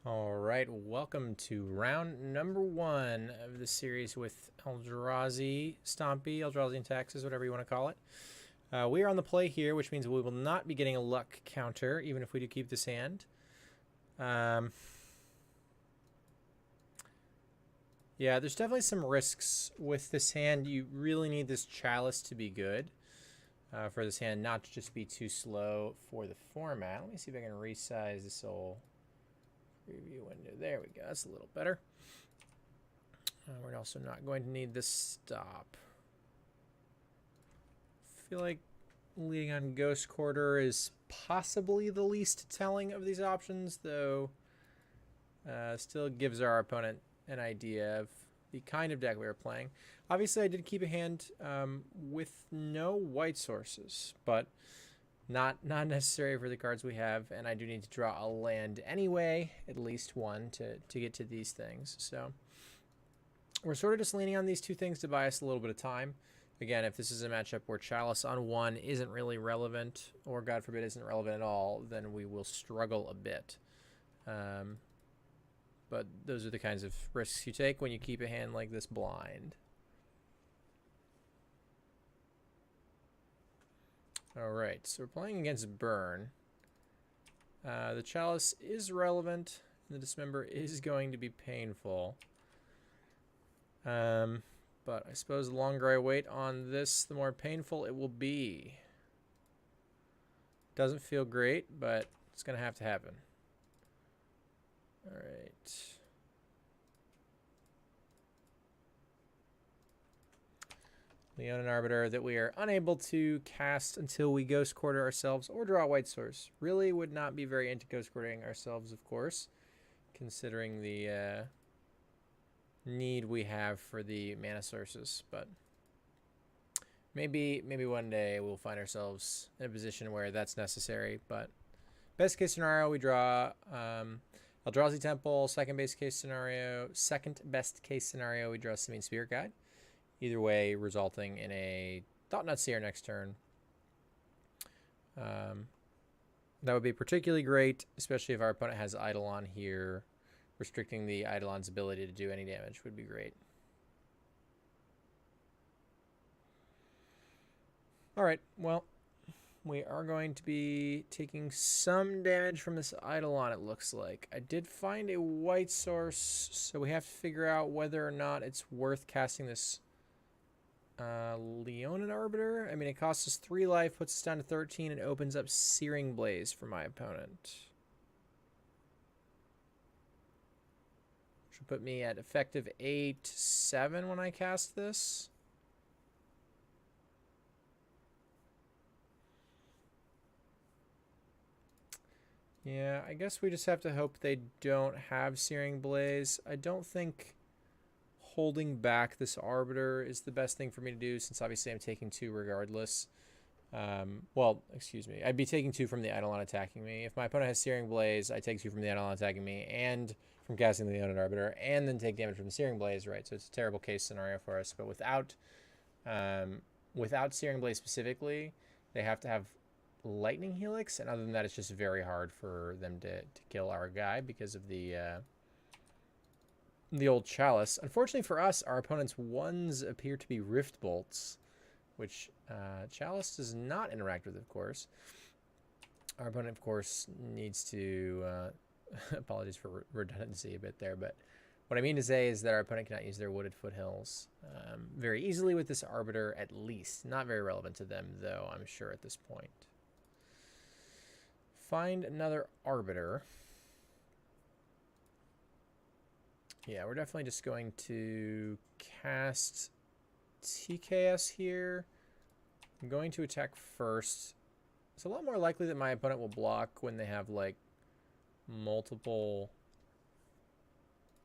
All right, welcome to round number 1 of the series with Eldrazi Stompy, Eldrazi and Taxes, whatever you want to call it. We are on the play here, which means we will not be getting a luck counter, even if we do keep this hand. Yeah, there's definitely some risks with this hand. You really need this Chalice to be good for this hand, not to just be too slow for the format. Let me see if I can resize this whole preview window. There we go. That's a little better. We're also not going to need this stop. I feel like leading on Ghost Quarter is possibly the least telling of these options, though still gives our opponent an idea of the kind of deck we were playing. Obviously, I did keep a hand with no white sources, but not necessary for the cards we have, and I do need to draw a land anyway, at least one, to get to these things. So we're sort of just leaning on these two things to buy us a little bit of time. Again, if this is a matchup where Chalice on 1 isn't really relevant, or God forbid isn't relevant at all, then we will struggle a bit. But those are the kinds of risks you take when you keep a hand like this blind. All right, so we're playing against Burn. The Chalice is relevant. The Dismember is going to be painful. But I suppose the longer I wait on this, the more painful it will be. Doesn't feel great, but it's going to have to happen. All right. Leonin Arbiter that we are unable to cast until we Ghost Quarter ourselves or draw a white source. Really would not be very into Ghost Quartering ourselves, of course, considering the need we have for the mana sources. But maybe one day we'll find ourselves in a position where that's necessary. But best case scenario, we draw Eldrazi Temple. Second best case scenario, we draw Simian Spirit Guide. Either way, resulting in a Thought-Knot Seer next turn. That would be particularly great, especially if our opponent has Eidolon here. Restricting the Eidolon's ability to do any damage would be great. All right, well, we are going to be taking some damage from this Eidolon, it looks like. I did find a white source, so we have to figure out whether or not it's worth casting this Leonin Arbiter. I mean, it costs us 3 life, puts us down to 13, and opens up Searing Blaze for my opponent. Should put me at effective 8-7 when I cast this. Yeah, I guess we just have to hope they don't have Searing Blaze. I don't think holding back this Arbiter is the best thing for me to do, since obviously I'm taking 2 regardless. Well, excuse me. I'd be taking 2 from the Eidolon attacking me. If my opponent has Searing Blaze, I take 2 from the Eidolon attacking me and from casting the Leonin Arbiter, and then take damage from the Searing Blaze, right? So it's a terrible case scenario for us. But without Searing Blaze specifically, they have to have Lightning Helix, and other than that, it's just very hard for them to kill our guy because of the old Chalice. Unfortunately for us, our opponent's 1s appear to be Rift Bolts, which Chalice does not interact with, of course. Our opponent, of course, needs to... apologies for redundancy a bit there, but what I mean to say is that our opponent cannot use their Wooded Foothills very easily with this Arbiter, at least. Not very relevant to them, though, I'm sure, at this point. Find another Arbiter. Yeah, we're definitely just going to cast TKS here. I'm going to attack first. It's a lot more likely that my opponent will block when they have, like, multiple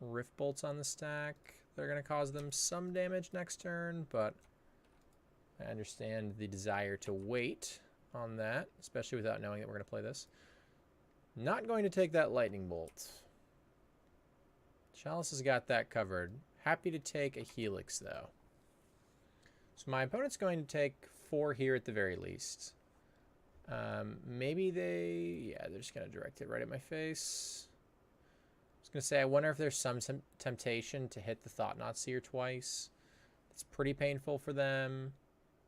Rift Bolts on the stack. They're going to cause them some damage next turn, but I understand the desire to wait on that, especially without knowing that we're going to play this. Not going to take that Lightning Bolt. Chalice has got that covered. Happy to take a Helix, though. So my opponent's going to take 4 here at the very least. Maybe they're just going to direct it right at my face. going to say, I wonder if there's some temptation to hit the Thought-Knot Seer twice. It's pretty painful for them,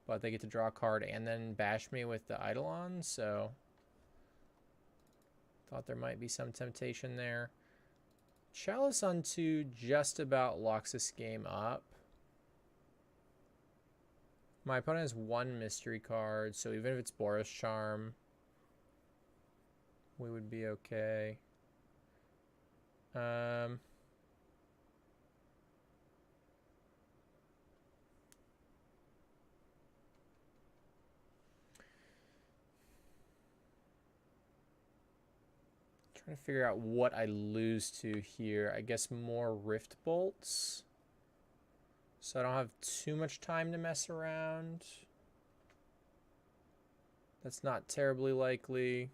but they get to draw a card and then bash me with the Eidolon, so thought there might be some temptation there. Chalice on 2 just about locks this game up. My opponent has 1 mystery card, so even if it's Boros Charm, we would be okay. Trying to figure out what I lose to here. I guess more Rift Bolts. So I don't have too much time to mess around. That's not terribly likely.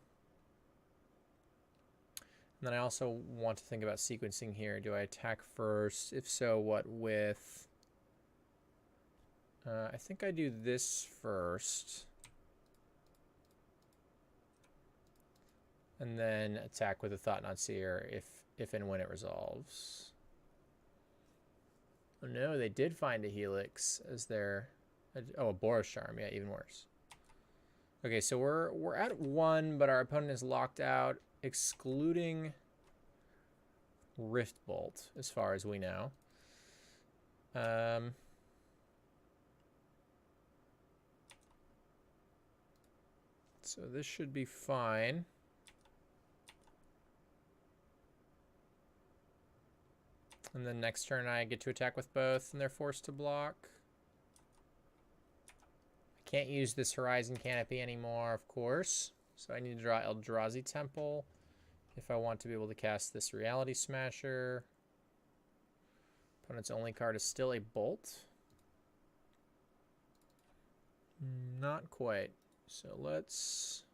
And then I also want to think about sequencing here. Do I attack first? If so, what with? I think I do this first. And then attack with a Thought-Knot Seer if and when it resolves. Oh no, they did find a Helix as their... Oh, a Boros Charm. Yeah, even worse. Okay, so we're at 1, but our opponent is locked out, excluding Rift Bolt, as far as we know. So this should be fine. And then next turn I get to attack with both, and they're forced to block. I can't use this Horizon Canopy anymore, of course. So I need to draw Eldrazi Temple if I want to be able to cast this Reality Smasher. Opponent's only card is still a Bolt. Not quite. So let's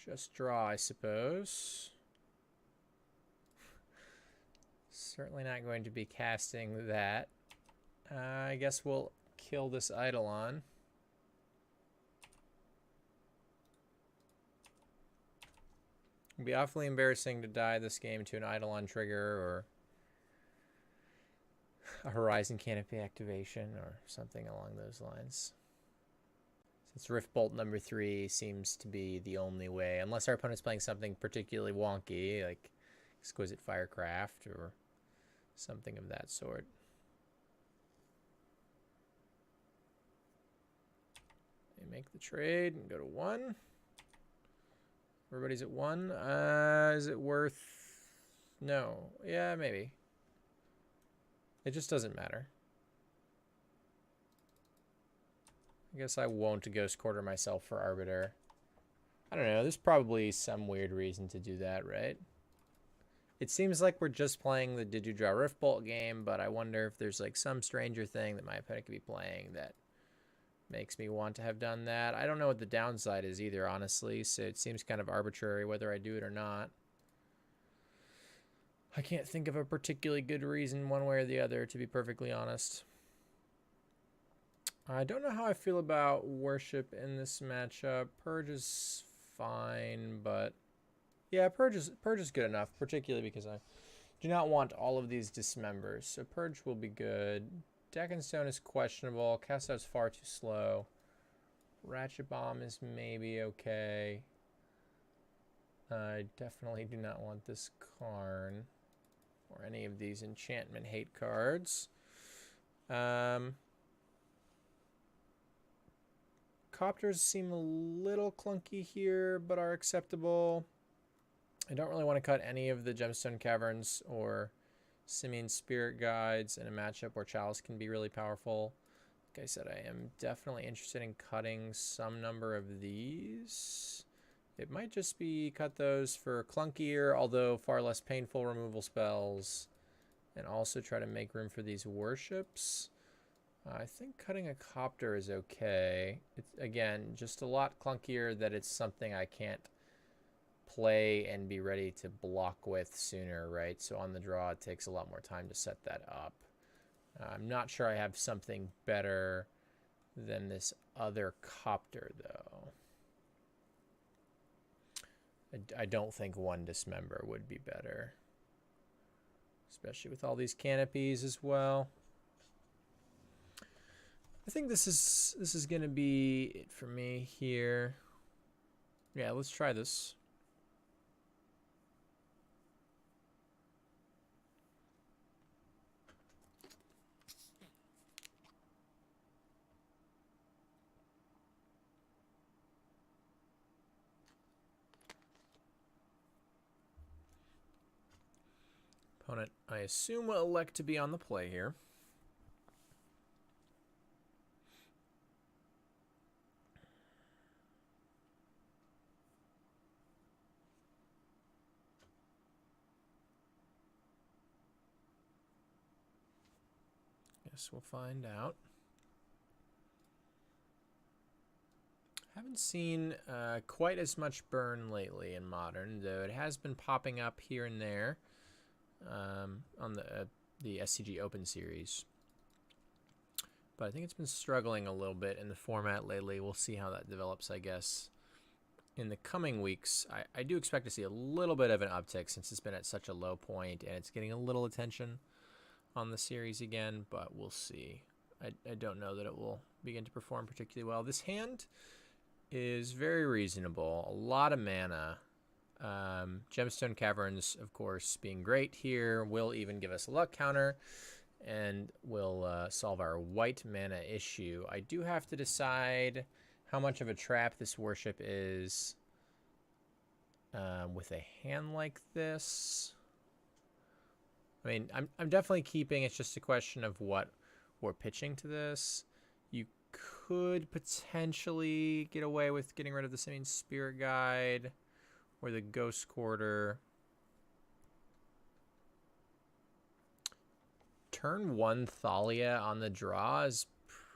just draw, I suppose. Certainly not going to be casting that. I guess we'll kill this Eidolon. It'd be awfully embarrassing to die this game to an Eidolon trigger or a Horizon Canopy activation or something along those lines. Since Rift Bolt number 3 seems to be the only way, unless our opponent's playing something particularly wonky, like Exquisite Firecraft or something of that sort. They make the trade and go to 1. Everybody's at 1. Is it worth... No. Yeah, maybe. It just doesn't matter. I guess I won't Ghost Quarter myself for Arbiter. I don't know. There's probably some weird reason to do that, right? It seems like we're just playing the Did You Draw Rift Bolt game, but I wonder if there's like some stranger thing that my opponent could be playing that makes me want to have done that. I don't know what the downside is either, honestly, so it seems kind of arbitrary whether I do it or not. I can't think of a particularly good reason one way or the other, to be perfectly honest. I don't know how I feel about Worship in this matchup. Purge is fine, but yeah, Purge is good enough, particularly because I do not want all of these dismembers. So Purge will be good. Deck and Stone is questionable. Cast Out's far too slow. Ratchet Bomb is maybe okay. I definitely do not want this Karn or any of these enchantment hate cards. Copters seem a little clunky here, but are acceptable. I don't really want to cut any of the Gemstone Caverns or Simian Spirit Guides in a matchup where Chalice can be really powerful. Like I said, I am definitely interested in cutting some number of these. It might just be cut those for clunkier, although far less painful removal spells, and also try to make room for these worships. I think cutting a Copter is okay. It's, again, just a lot clunkier that it's something I can't play and be ready to block with sooner, right? So on the draw, it takes a lot more time to set that up. I'm not sure I have something better than this other Copter, though. I don't think one Dismember would be better. Especially with all these canopies as well. I think this is gonna be it for me here. Yeah, let's try this. Opponent, I assume, will elect to be on the play here. Guess we'll find out. Haven't seen quite as much burn lately in Modern, though it has been popping up here and there on the SCG Open Series. But I think it's been struggling a little bit in the format lately. We'll see how that develops, I guess. In the coming weeks, I do expect to see a little bit of an uptick since it's been at such a low point and it's getting a little attention on the series again, but we'll see. I don't know that it will begin to perform particularly well. This hand is very reasonable. A lot of mana. Gemstone Caverns, of course, being great here, will even give us a luck counter and will solve our white mana issue. I do have to decide how much of a trap this worship is with a hand like this. I mean, I'm definitely keeping. It's just a question of what we're pitching to this. You could potentially get away with getting rid of the Simian Spirit Guide or the Ghost Quarter. Turn 1 Thalia on the draw is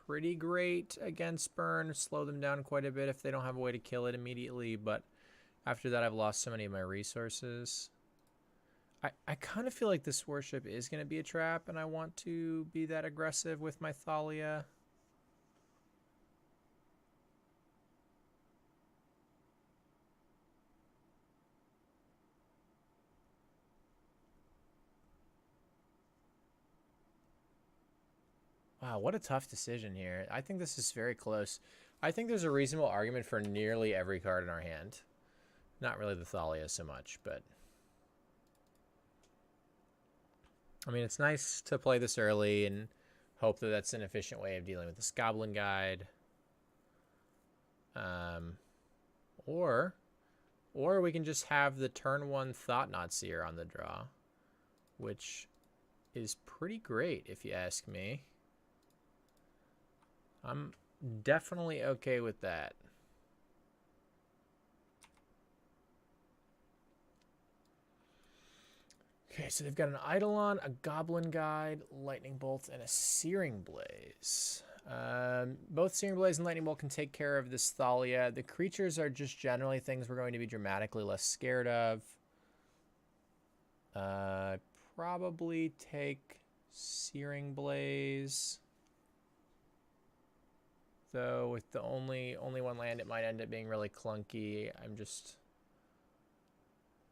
pretty great against burn. Slow them down quite a bit if they don't have a way to kill it immediately, but after that I've lost so many of my resources. I kind of feel like this worship is going to be a trap, and I want to be that aggressive with my Thalia. Wow, what a tough decision here. I think this is very close. I think there's a reasonable argument for nearly every card in our hand. Not really the Thalia so much, but... I mean, it's nice to play this early and hope that that's an efficient way of dealing with this Goblin Guide. Or we can just have the turn 1 Thought-Knot Seer on the draw, which is pretty great if you ask me. I'm definitely okay with that. Okay, so they've got an Eidolon, a Goblin Guide, Lightning Bolt, and a Searing Blaze. Both Searing Blaze and Lightning Bolt can take care of this Thalia. The creatures are just generally things we're going to be dramatically less scared of. Probably take Searing Blaze. Though with the only one land, it might end up being really clunky. I'm just...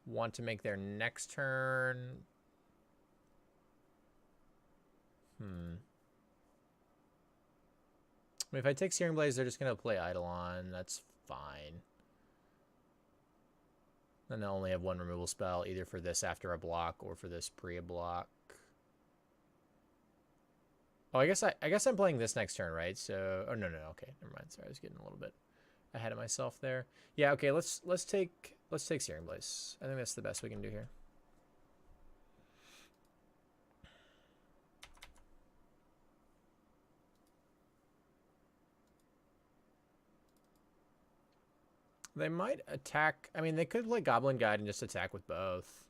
want to make their next turn. I mean, if I take Searing Blaze, they're just going to play Eidolon. That's fine. Then they'll only have one removal spell, either for this after a block or for this pre a block. Oh, I guess I'm playing this next turn, right? So, oh no, okay, never mind. Sorry, I was getting a little bit ahead of myself there. Yeah, okay, let's take Searing Blaze. I think that's the best we can do here. They might attack. I mean, they could play Goblin Guide and just attack with both.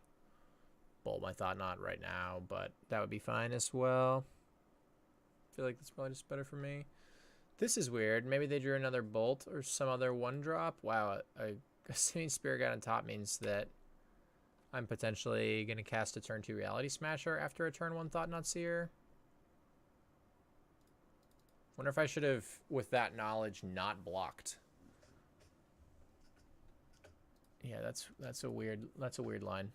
Bolt my Thought-Knot right now, but that would be fine as well. I feel like that's probably just better for me. This is weird. Maybe they drew another Bolt or some other 1-drop. Wow, a Simian Spirit Guide on top means that I'm potentially going to cast a turn 2 Reality Smasher after a turn 1 Thought-Knot Seer. Wonder if I should have, with that knowledge, not blocked. Yeah, that's a weird line.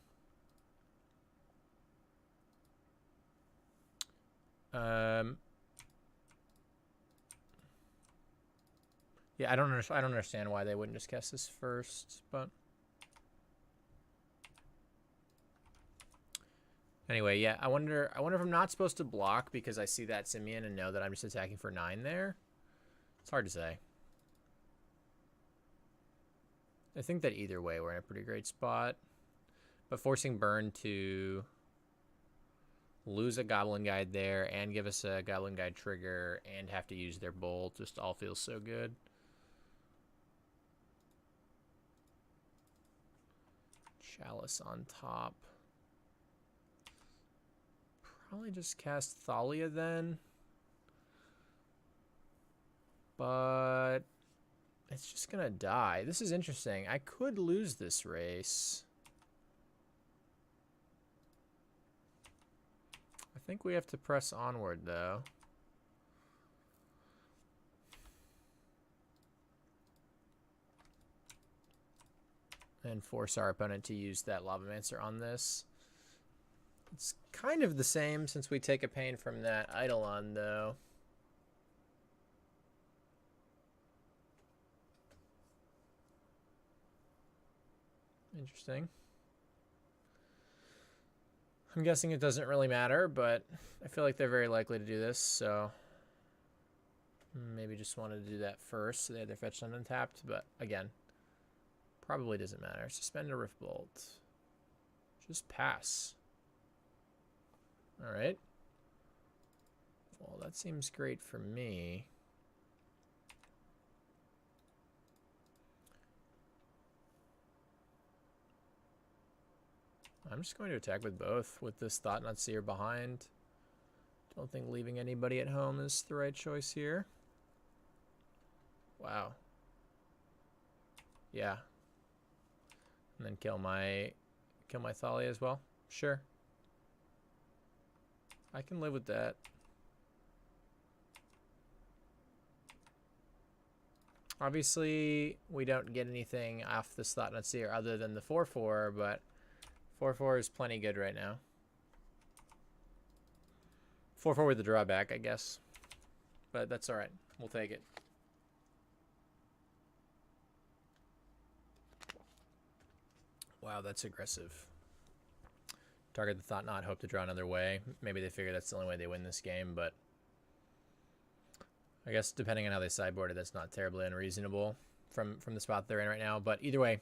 Yeah, I don't understand why they wouldn't just cast this first, but anyway, yeah, I wonder if I'm not supposed to block because I see that Simian and know that I'm just attacking for 9 there. It's hard to say. I think that either way we're in a pretty great spot, but forcing Burn to lose a Goblin Guide there and give us a Goblin Guide trigger and have to use their bolt just all feels so good. Chalice on top. Probably just cast Thalia then. But it's just gonna die. This is interesting. I could lose this race. I think we have to press onward though. And force our opponent to use that Lavamancer on this. It's kind of the same since we take a pain from that Eidolon, though. Interesting. I'm guessing it doesn't really matter, but I feel like they're very likely to do this, so maybe just wanted to do that first so they had their fetch land untapped, but again, probably doesn't matter. Suspend a Rift Bolt. Just pass. Alright. Well, that seems great for me. I'm just going to attack with both with this Thought-Knot Seer behind. Don't think leaving anybody at home is the right choice here. Wow. Yeah. And then kill my Thalia as well. Sure. I can live with that. Obviously, we don't get anything off this Thought-Knot Seer other than the 4/4, but 4/4 is plenty good right now. 4/4 with the drawback, I guess. But that's alright. We'll take it. Wow, that's aggressive. Target the Thought-Knot, hope to draw another way. Maybe they figure that's the only way they win this game, but I guess depending on how they sideboard it, that's not terribly unreasonable from the spot they're in right now. But either way,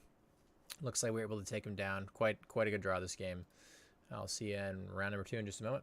looks like we were able to take them down. Quite a good draw this game. I'll see you in round number 2 in just a moment.